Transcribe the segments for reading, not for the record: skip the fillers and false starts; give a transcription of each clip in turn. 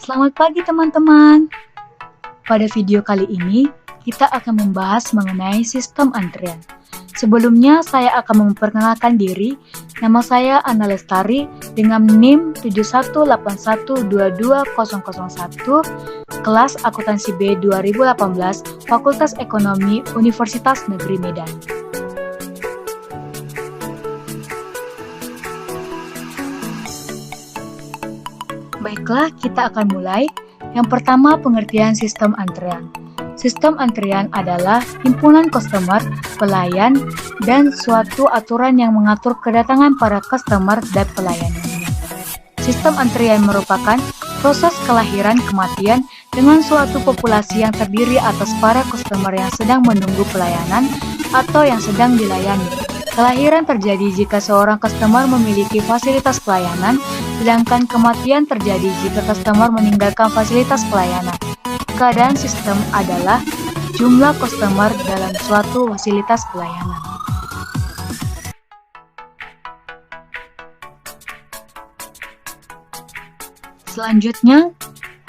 Selamat pagi teman-teman. Pada video kali ini, kita akan membahas mengenai sistem antrian. Sebelumnya, saya akan memperkenalkan diri. Nama saya Ana Lestari dengan NIM 718122001, kelas akuntansi B 2018, Fakultas Ekonomi Universitas Negeri Medan. Baiklah, kita akan mulai. Yang pertama, pengertian sistem antrian. Sistem antrian adalah himpunan customer, pelayan, dan suatu aturan yang mengatur kedatangan para customer dan pelayanannya. Sistem antrian merupakan proses kelahiran kematian dengan suatu populasi yang terdiri atas para customer yang sedang menunggu pelayanan atau yang sedang dilayani. Kelahiran terjadi jika seorang customer memiliki fasilitas pelayanan, sedangkan kematian terjadi jika customer meninggalkan fasilitas pelayanan. Keadaan sistem adalah jumlah customer dalam suatu fasilitas pelayanan. Selanjutnya,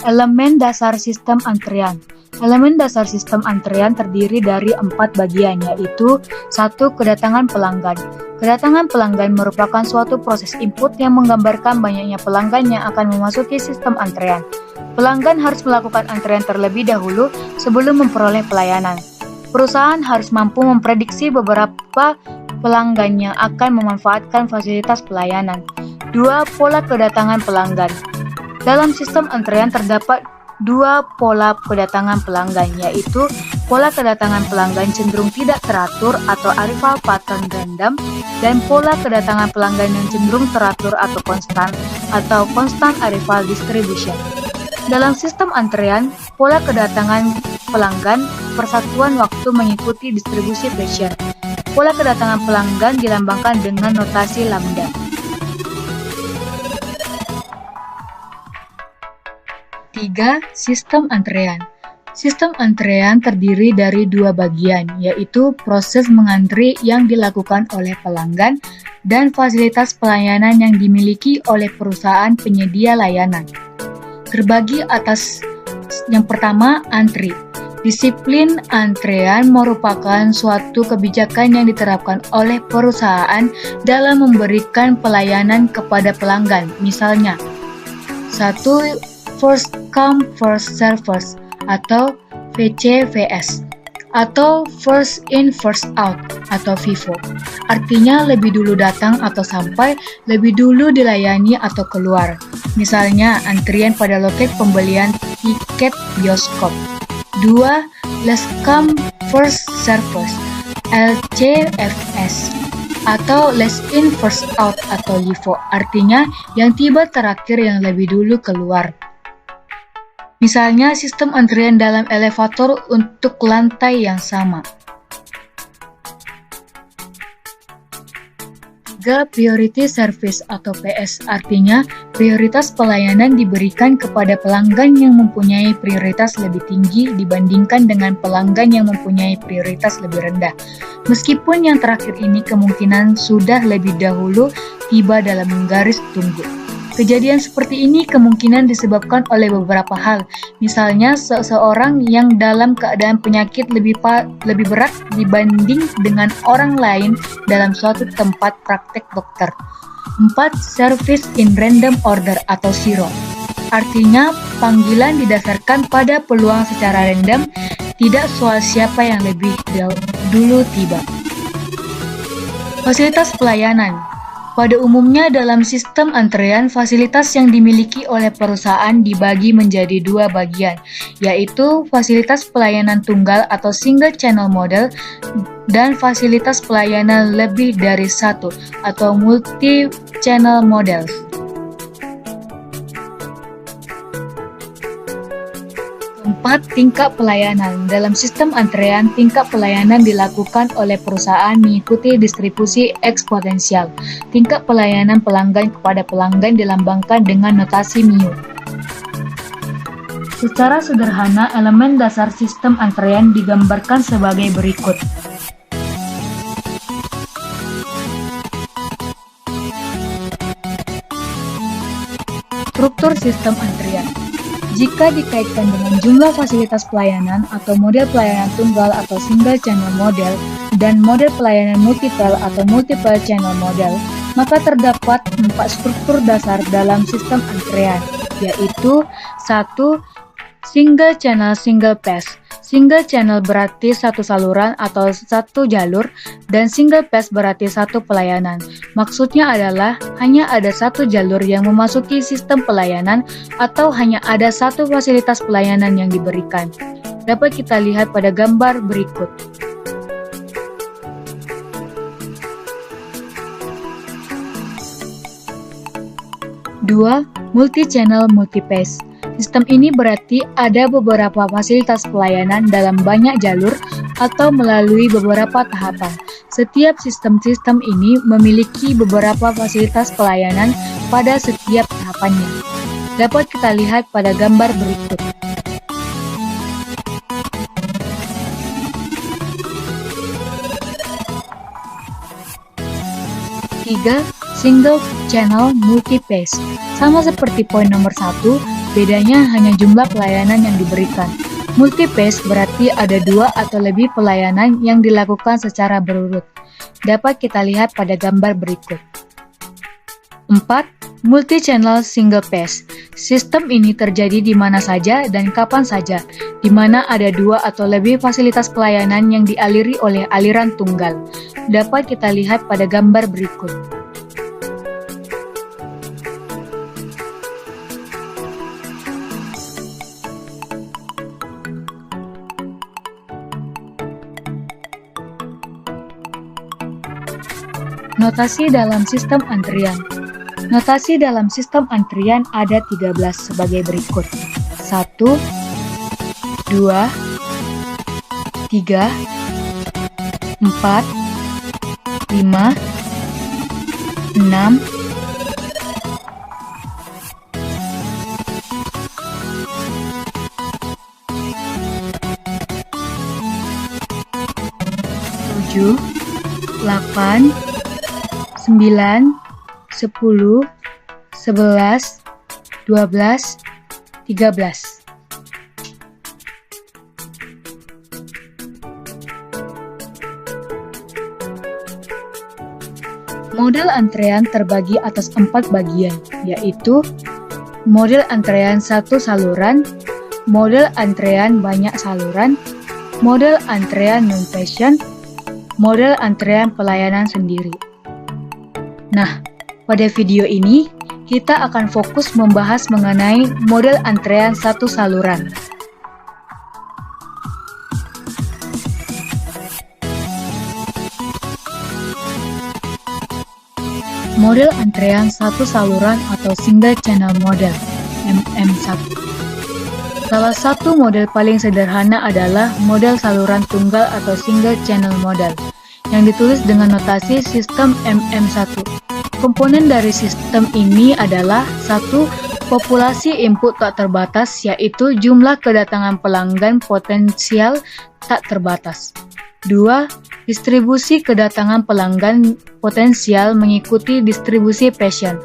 elemen dasar sistem antrian. Elemen dasar sistem antrian terdiri dari 4 bagian, yaitu 1. Kedatangan pelanggan. Kedatangan pelanggan merupakan suatu proses input yang menggambarkan banyaknya pelanggan yang akan memasuki sistem antrian. Pelanggan harus melakukan antrian terlebih dahulu sebelum memperoleh pelayanan. Perusahaan harus mampu memprediksi beberapa pelanggan yang akan memanfaatkan fasilitas pelayanan. 2. Pola kedatangan pelanggan. Dalam sistem antrian terdapat 2 pola kedatangan pelanggan, yaitu pola kedatangan pelanggan cenderung tidak teratur atau arrival pattern random, dan pola kedatangan pelanggan yang cenderung teratur atau constant arrival distribution. Dalam sistem antrian, pola kedatangan pelanggan persatuan waktu mengikuti distribusi pressure. Pola kedatangan pelanggan dilambangkan dengan notasi lambda. 3. Sistem antrean. Sistem antrean terdiri dari 2 bagian, yaitu proses mengantri yang dilakukan oleh pelanggan dan fasilitas pelayanan yang dimiliki oleh perusahaan penyedia layanan. Terbagi atas yang pertama, antri. Disiplin antrean merupakan suatu kebijakan yang diterapkan oleh perusahaan dalam memberikan pelayanan kepada pelanggan. Misalnya, 1. First come first servers atau VCVS, atau first in first out atau FIFO. Artinya lebih dulu datang atau sampai, lebih dulu dilayani atau keluar. Misalnya antrian pada loket pembelian tiket bioskop. 2. Last come first servers LCFS, atau last in first out atau LIFO. Artinya yang tiba terakhir yang lebih dulu keluar. Misalnya sistem antrian dalam elevator untuk lantai yang sama. 3. Priority service atau PS, artinya prioritas pelayanan diberikan kepada pelanggan yang mempunyai prioritas lebih tinggi dibandingkan dengan pelanggan yang mempunyai prioritas lebih rendah. Meskipun yang terakhir ini kemungkinan sudah lebih dahulu tiba dalam garis tunggu. Kejadian seperti ini kemungkinan disebabkan oleh beberapa hal, misalnya seseorang yang dalam keadaan penyakit lebih berat dibanding dengan orang lain dalam suatu tempat praktek dokter. 4. Service in random order atau SIRO, artinya panggilan didasarkan pada peluang secara random, tidak soal siapa yang lebih dulu tiba. Fasilitas pelayanan. Pada umumnya dalam sistem antrean, fasilitas yang dimiliki oleh perusahaan dibagi menjadi 2 bagian, yaitu fasilitas pelayanan tunggal atau single channel model dan fasilitas pelayanan lebih dari 1 atau multi channel model. 4. Tingkat pelayanan. Dalam sistem antrean, tingkat pelayanan dilakukan oleh perusahaan mengikuti distribusi eksponensial. Tingkat pelayanan pelanggan kepada pelanggan dilambangkan dengan notasi mu. Secara sederhana, elemen dasar sistem antrean digambarkan sebagai berikut. Struktur sistem antrian. Jika dikaitkan dengan jumlah fasilitas pelayanan atau model pelayanan tunggal atau single channel model dan model pelayanan multiple atau multiple channel model, maka terdapat 4 struktur dasar dalam sistem antrean, yaitu 1. Single channel single pass. Single channel berarti satu saluran atau satu jalur, dan single pass berarti satu pelayanan. Maksudnya adalah hanya ada satu jalur yang memasuki sistem pelayanan atau hanya ada satu fasilitas pelayanan yang diberikan. Dapat kita lihat pada gambar berikut. Dua, multi-channel multipass. Sistem ini berarti ada beberapa fasilitas pelayanan dalam banyak jalur atau melalui beberapa tahapan. Setiap sistem-sistem ini memiliki beberapa fasilitas pelayanan pada setiap tahapannya. Dapat kita lihat pada gambar berikut. Tiga, single channel multipass. Sama seperti poin nomor 1, bedanya hanya jumlah pelayanan yang diberikan. Multipass berarti ada 2 atau lebih pelayanan yang dilakukan secara berurut. Dapat kita lihat pada gambar berikut. 4. Multi-channel single pass. Sistem ini terjadi di mana saja dan kapan saja, di mana ada 2 atau lebih fasilitas pelayanan yang dialiri oleh aliran tunggal. Dapat kita lihat pada gambar berikut. Notasi dalam sistem antrian. Notasi dalam sistem antrian ada 13 sebagai berikut. 1, 2, 3, 4, 5, 6, 7, 8, 9, 10, 11, 12, 13. Model antrean terbagi atas 4 bagian, yaitu model antrean satu saluran, model antrean banyak saluran, model antrean non-passion, model antrean pelayanan sendiri. Nah, pada video ini kita akan fokus membahas mengenai model antrean satu saluran. Model antrean satu saluran atau single channel model MM1. Salah satu model paling sederhana adalah model saluran tunggal atau single channel model yang ditulis dengan notasi sistem MM1. Komponen dari sistem ini adalah 1. Populasi input tak terbatas, yaitu jumlah kedatangan pelanggan potensial tak terbatas. 2. Distribusi kedatangan pelanggan potensial mengikuti distribusi passion.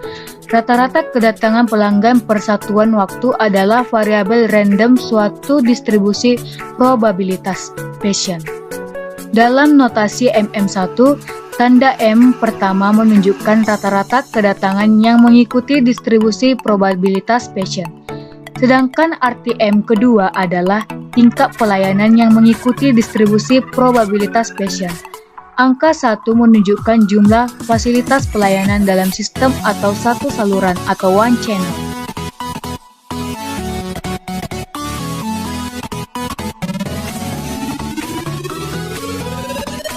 Rata-rata kedatangan pelanggan per satuan waktu adalah variabel random suatu distribusi probabilitas passion. Dalam notasi MM1, tanda M pertama menunjukkan rata-rata kedatangan yang mengikuti distribusi probabilitas passion. Sedangkan arti M kedua adalah tingkat pelayanan yang mengikuti distribusi probabilitas passion. Angka 1 menunjukkan jumlah fasilitas pelayanan dalam sistem atau satu saluran atau one channel.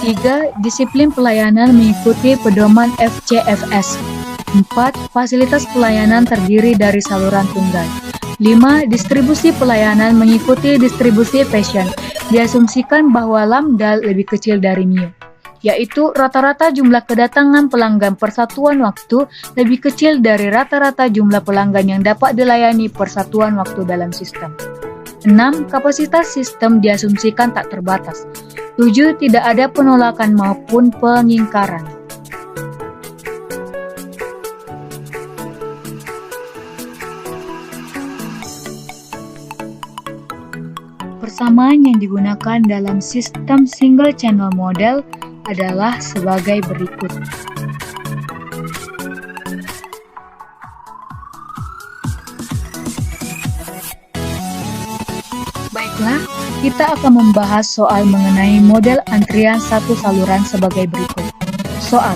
Tiga, disiplin pelayanan mengikuti pedoman FCFS. 4. Fasilitas pelayanan terdiri dari saluran tunggal. 5. Distribusi pelayanan mengikuti distribusi passion. Diasumsikan bahwa lambda lebih kecil dari mu, yaitu rata-rata jumlah kedatangan pelanggan per satuan waktu lebih kecil dari rata-rata jumlah pelanggan yang dapat dilayani per satuan waktu dalam sistem. 6. Kapasitas sistem diasumsikan tak terbatas. 7. Tidak ada penolakan maupun pengingkaran. persamaan yang digunakan dalam sistem single channel model adalah sebagai berikut. Baiklah, kita akan membahas soal mengenai model antrian satu saluran sebagai berikut. Soal: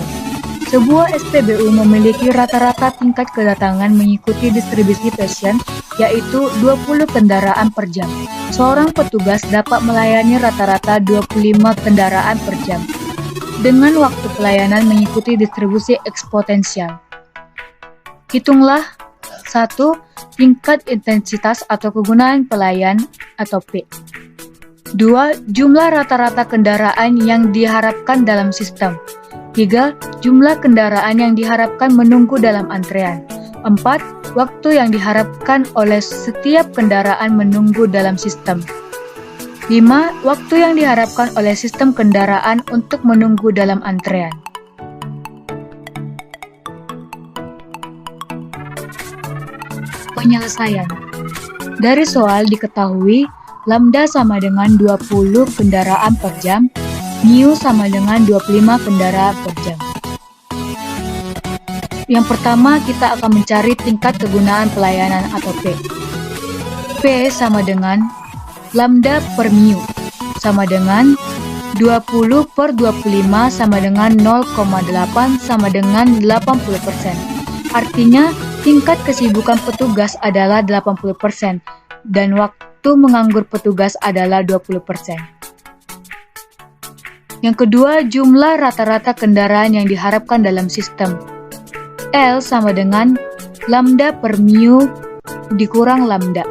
sebuah SPBU memiliki rata-rata tingkat kedatangan mengikuti distribusi pasien, yaitu 20 kendaraan per jam. Seorang petugas dapat melayani rata-rata 25 kendaraan per jam, dengan waktu pelayanan mengikuti distribusi eksponensial. Hitunglah 1. Tingkat intensitas atau kegunaan pelayan atau P. 2. Jumlah rata-rata kendaraan yang diharapkan dalam sistem. 3. Jumlah kendaraan yang diharapkan menunggu dalam antrean. 4. Waktu yang diharapkan oleh setiap kendaraan menunggu dalam sistem. 5. Waktu yang diharapkan oleh sistem kendaraan untuk menunggu dalam antrean. Penyelesaian. Dari soal diketahui lambda sama dengan 20 kendaraan per jam, mu sama dengan 25 kendaraan per jam. Yang pertama, kita akan mencari tingkat kegunaan pelayanan atau P. P sama dengan lambda per mu, sama dengan 20 per 25 sama dengan 0,8 sama dengan 80%. Artinya, tingkat kesibukan petugas adalah 80% dan waktu menganggur petugas adalah 20%. Yang kedua, jumlah rata-rata kendaraan yang diharapkan dalam sistem. L sama dengan lambda per mu dikurang lambda,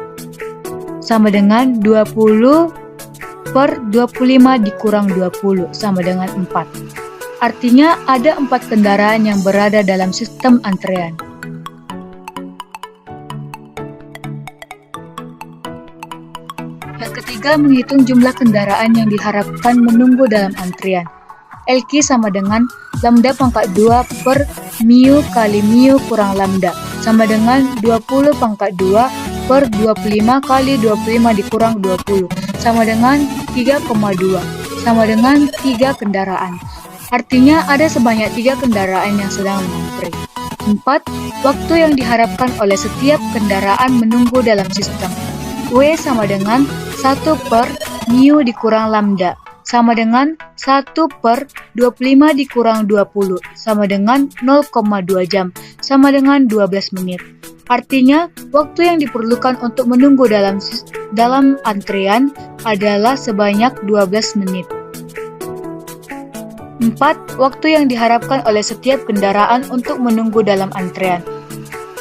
sama dengan 20 per 25 dikurang 20 sama dengan 4. Artinya ada 4 kendaraan yang berada dalam sistem antrean. Yang ketiga, menghitung jumlah kendaraan yang diharapkan menunggu dalam antrian. LQ sama dengan lambda pangkat 2 per mu kali mu kurang lambda, sama dengan 20 pangkat 2 per 25 kali 25 dikurang 20, sama dengan 3,2, sama dengan 3 kendaraan. Artinya ada sebanyak 3 kendaraan yang sedang mengantri. 4. Waktu yang diharapkan oleh setiap kendaraan menunggu dalam sistem. W sama dengan 1 per mu dikurang lambda, sama dengan 1 per 25 dikurang 20, sama dengan 0,2 jam, sama dengan 12 menit. Artinya, waktu yang diperlukan untuk menunggu dalam antrian adalah sebanyak 12 menit. 4. Waktu yang diharapkan oleh setiap kendaraan untuk menunggu dalam antrean.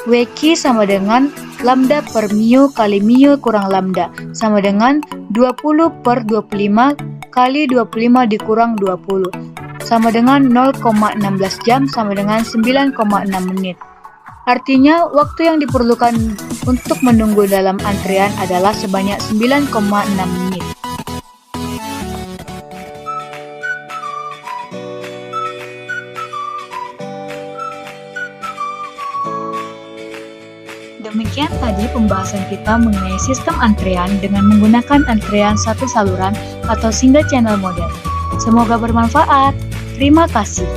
WQ sama dengan lambda per mu kali mu kurang lambda, sama dengan 20 per 25 kali 25 dikurang 20, sama dengan 0,16 jam, sama dengan 9,6 menit. Artinya, waktu yang diperlukan untuk menunggu dalam antrean adalah sebanyak 9,6 menit. Demikian tadi pembahasan kita mengenai sistem antrean dengan menggunakan antrean satu saluran atau single channel model. Semoga bermanfaat. Terima kasih.